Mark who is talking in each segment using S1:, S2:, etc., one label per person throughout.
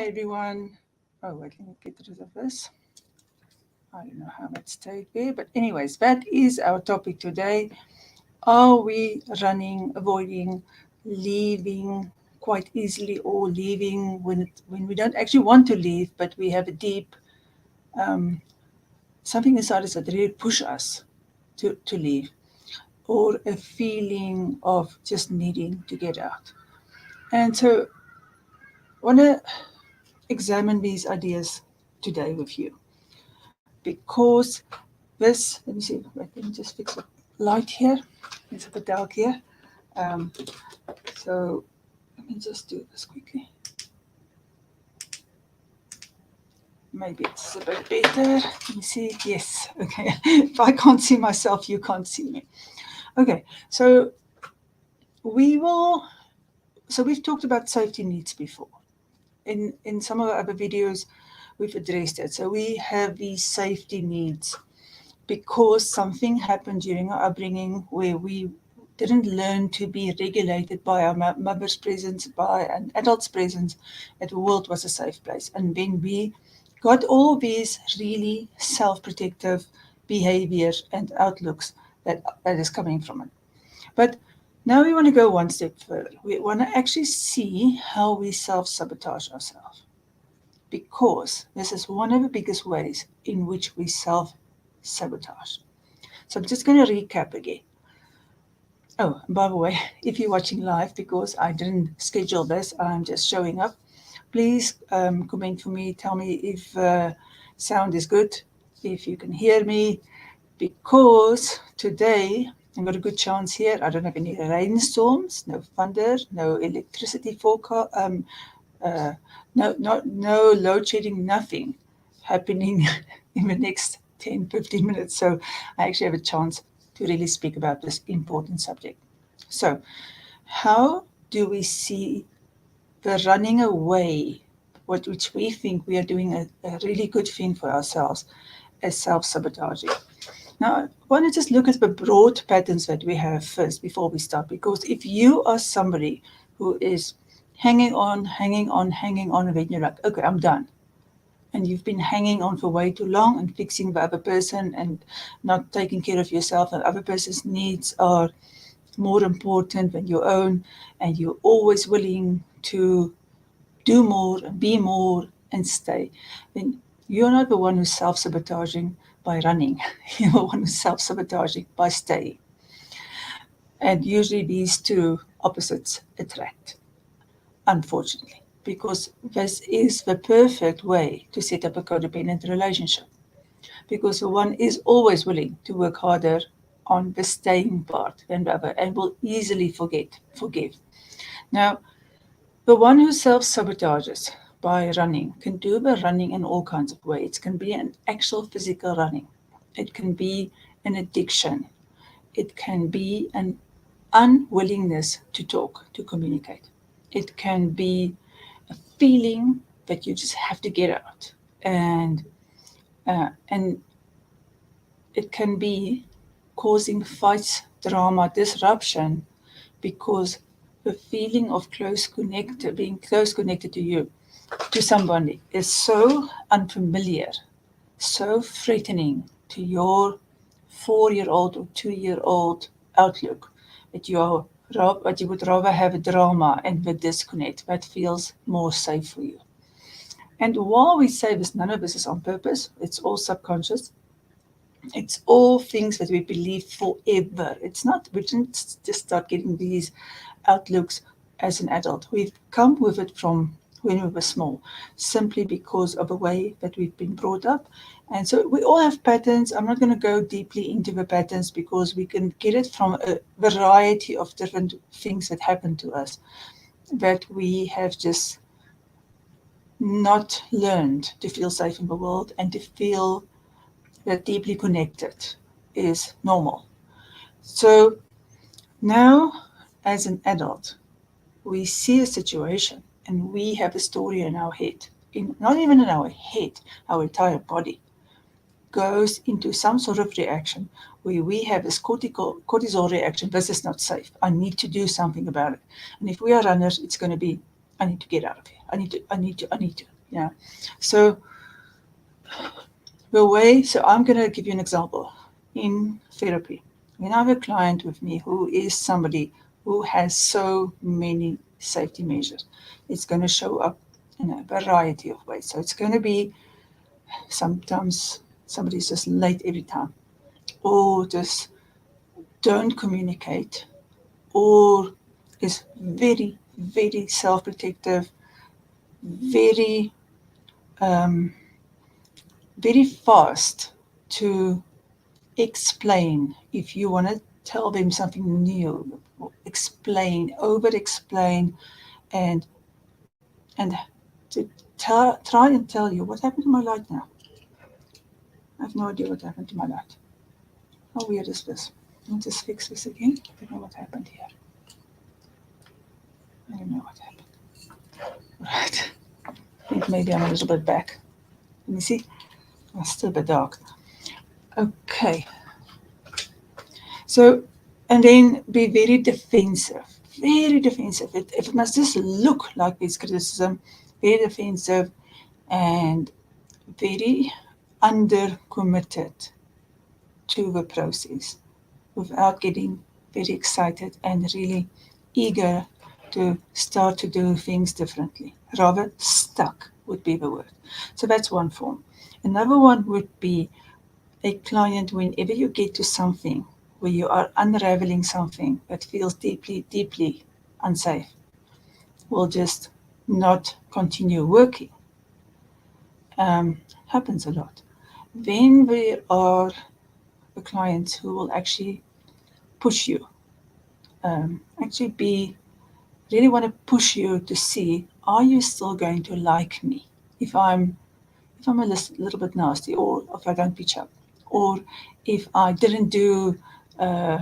S1: Hi everyone. Oh, wait, let me get rid of this. I don't know how much stayed there, but anyways, that is our topic today. Are we running, avoiding, leaving quite easily, or leaving when we don't actually want to leave, but we have a deep something inside us that really push us to leave, or a feeling of just needing to get out? And so I want to examine these ideas today with you, because this, let me see, let me just fix the light here. It's a bit dark here. So let me just do this quickly. Maybe it's a bit better. Let me see. Yes. Okay. If I can't see myself, you can't see me. Okay. So we've talked about safety needs before. In some of our other videos, we've addressed it. So we have these safety needs because something happened during our upbringing where we didn't learn to be regulated by our mother's presence, by an adult's presence, that the world was a safe place. And then we got all these really self-protective behaviors and outlooks that is coming from it. But now we want to go one step further. We want to actually see how we self-sabotage ourselves, because this is one of the biggest ways in which we self-sabotage. So I'm just going to recap again. Oh, by the way, if you're watching live, because I didn't schedule this, I'm just showing up, please comment for me, tell me if sound is good, if you can hear me, because today I've got a good chance here. I don't have any rainstorms, no thunder, no electricity forecast, no load shedding, nothing happening in the next 10, 15 minutes. So I actually have a chance to really speak about this important subject. So how do we see the running away, which we think we are doing a really good thing for ourselves, as self-sabotaging? Now, I want to just look at the broad patterns that we have first before we start, because if you are somebody who is hanging on, and then you're like, okay, I'm done, and you've been hanging on for way too long and fixing the other person and not taking care of yourself, and other person's needs are more important than your own, and you're always willing to do more and be more and stay, then you're not the one who's self-sabotaging by running. You're the one who's self-sabotaging by staying. And usually these two opposites attract, unfortunately, because this is the perfect way to set up a codependent relationship, because the one is always willing to work harder on the staying part than the other and will easily forgive. Now, the one who self-sabotages by running can do the running in all kinds of ways. It can be an actual physical running. It can be an addiction. It can be an unwillingness to talk, to communicate. It can be a feeling that you just have to get out. And it can be causing fights, drama, disruption, because the feeling of being close connected to you, to somebody, is so unfamiliar, so threatening to your 4-year-old or 2-year-old outlook, that you would rather have a drama and the disconnect that feels more safe for you. And while we say this, none of this is on purpose. It's all subconscious. It's all things that we believe forever. It's not, we didn't just start getting these outlooks as an adult. We've come with it from when we were small, simply because of the way that we've been brought up. And so we all have patterns. I'm not going to go deeply into the patterns, because we can get it from a variety of different things that happen to us that we have just not learned to feel safe in the world and to feel that deeply connected is normal. So now, as an adult, we see a situation and we have a story in our head, not even in our head, our entire body goes into some sort of reaction where we have this cortisol reaction. This is not safe. I need to do something about it. And if we are runners, it's going to be, I need to get out of here. Yeah. So so I'm going to give you an example. In therapy, when I have a client with me who is somebody who has so many safety measures, it's going to show up in a variety of ways. So it's going to be sometimes somebody's just late every time, or just don't communicate, or is very, very self protective, very, um, very fast to explain. If you want to tell them something new, explain, over explain, and and to try and tell you what happened to my light now. I have no idea what happened to my light. How weird is this? Let me just fix this again. I don't know what happened here. I don't know what happened. Right. I think maybe I'm a little bit back. Let me see. Oh, it's still a bit dark. Okay. So, and then be very defensive. Very defensive. If it must just look like it's criticism, very defensive and very under committed to the process without getting very excited and really eager to start to do things differently. Rather, stuck would be the word. So that's one form. Another one would be a client, whenever you get to something where you are unraveling something that feels deeply, deeply unsafe, will just not continue working. Happens a lot. Then there are the clients who will actually push you, actually be really want to push you to see, are you still going to like me if I'm a little bit nasty, or if I don't pitch up, or if I didn't do uh,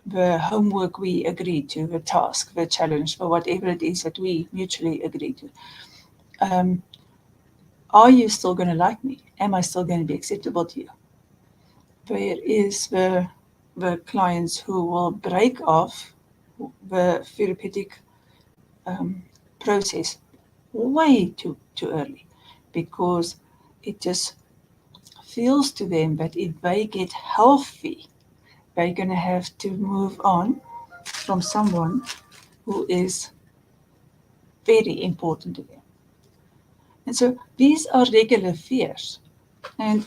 S1: the homework we agreed to, the task, the challenge, or whatever it is that we mutually agreed to. Um, are you still going to like me? Am I still going to be acceptable to you? There is the clients who will break off the therapeutic um, process way too early, because it just feels to them that if they get healthy, they're going to have to move on from someone who is very important to them. And so these are regular fears. And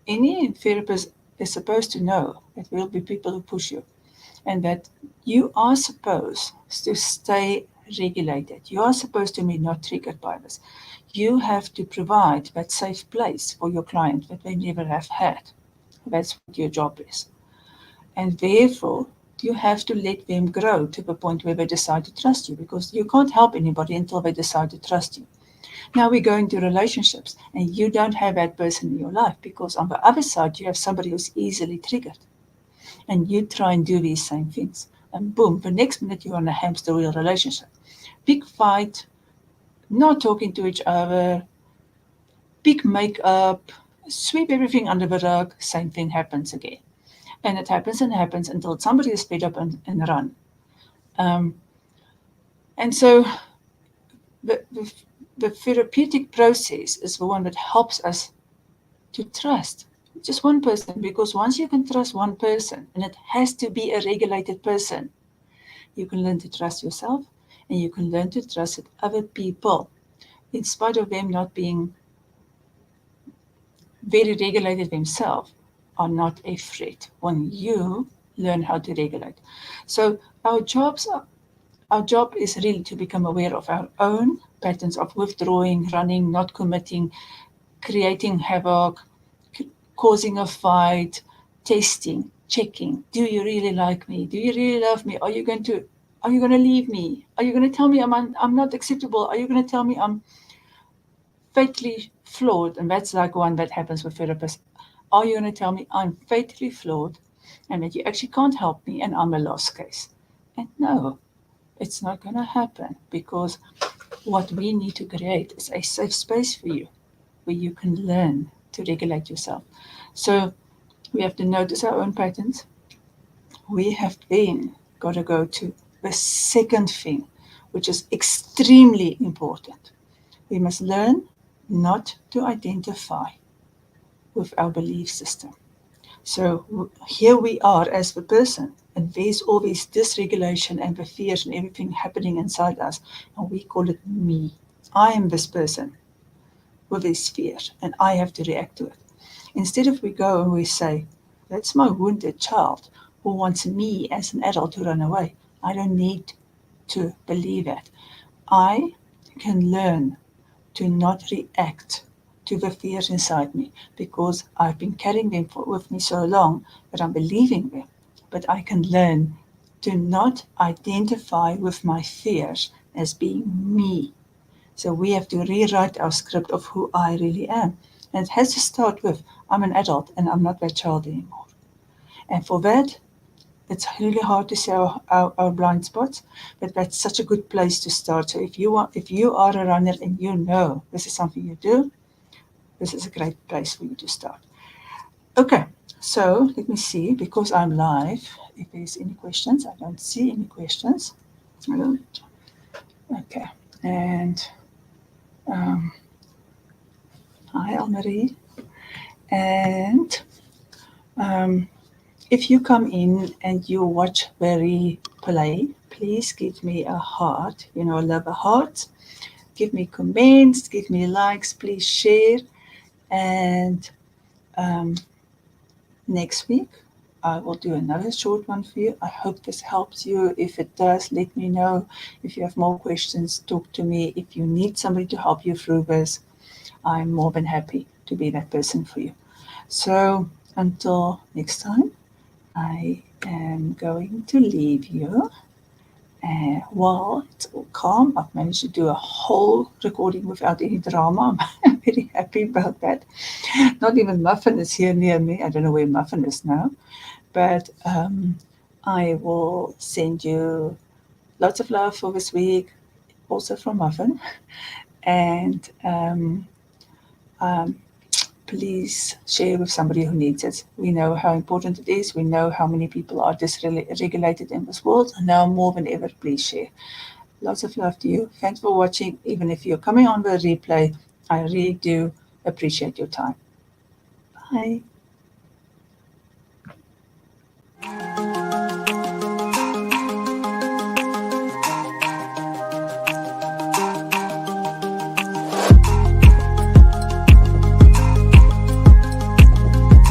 S1: any therapist is supposed to know that there will be people who push you, and that you are supposed to stay regulated. You are supposed to be not triggered by this. You have to provide that safe place for your client that they never have had. That's what your job is. And therefore, you have to let them grow to the point where they decide to trust you, because you can't help anybody until they decide to trust you. Now we go into relationships, and you don't have that person in your life, because on the other side, you have somebody who's easily triggered. And you try and do these same things. And boom, the next minute you're on a hamster wheel relationship. Big fight, not talking to each other, big makeup, sweep everything under the rug, same thing happens again. And it happens and happens until somebody is fed up and run. Um, and so the, the, the therapeutic process is the one that helps us to trust just one person, because once you can trust one person, and it has to be a regulated person, you can learn to trust yourself, and you can learn to trust other people, in spite of them not being very regulated themselves, are not a threat when you learn how to regulate. So our job is really to become aware of our own patterns of withdrawing, running, not committing, creating havoc, causing a fight, testing, checking. Do you really like me? Do you really love me? Are you going to leave me? Are you going to tell me I'm not acceptable? Are you going to tell me I'm fatally flawed? And that's like one that happens with therapists. Are you going to tell me I'm fatally flawed and that you actually can't help me and I'm a lost case? And no, it's not going to happen, because what we need to create is a safe space for you where you can learn to regulate yourself. So we have to notice our own patterns. We have then got to go to the second thing, which is extremely important. We must learn not to identify with our belief system. So here we are as the person, and there's all this dysregulation and the fears and everything happening inside us, and we call it me. I am this person with this fear, and I have to react to it. Instead of we go and we say, that's my wounded child who wants me as an adult to run away. I don't need to believe that. I can learn to not react to the fears inside me because I've been carrying them with me so long that I'm believing them. But I can learn to not identify with my fears as being me. So we have to rewrite our script of who I really am. And it has to start with, I'm an adult and I'm not that child anymore. And for that, it's really hard to see our blind spots, but that's such a good place to start. So if you are a runner and you know this is something you do, this is a great place for you to start. Okay, so let me see, because I'm live, if there's any questions. I don't see any questions. I don't. Okay, and hi, Almarie. And if you come in and you watch the replay, please give me a heart. I love a heart. Give me comments, give me likes, please share. And next week, I will do another short one for you. I hope this helps you. If it does, let me know. If you have more questions, talk to me. If you need somebody to help you through this, I'm more than happy to be that person for you. So until next time, I am going to leave you. While it's all calm, I've managed to do a whole recording without any drama. I'm very happy about that. Not even Muffin is here near me. I don't know where Muffin is now. But I will send you lots of love for this week, also from Muffin. And please share with somebody who needs it. We know how important it is. We know how many people are dysregulated in this world. And now more than ever, please share. Lots of love to you. Thanks for watching. Even if you're coming on the replay, I really do appreciate your time. Bye.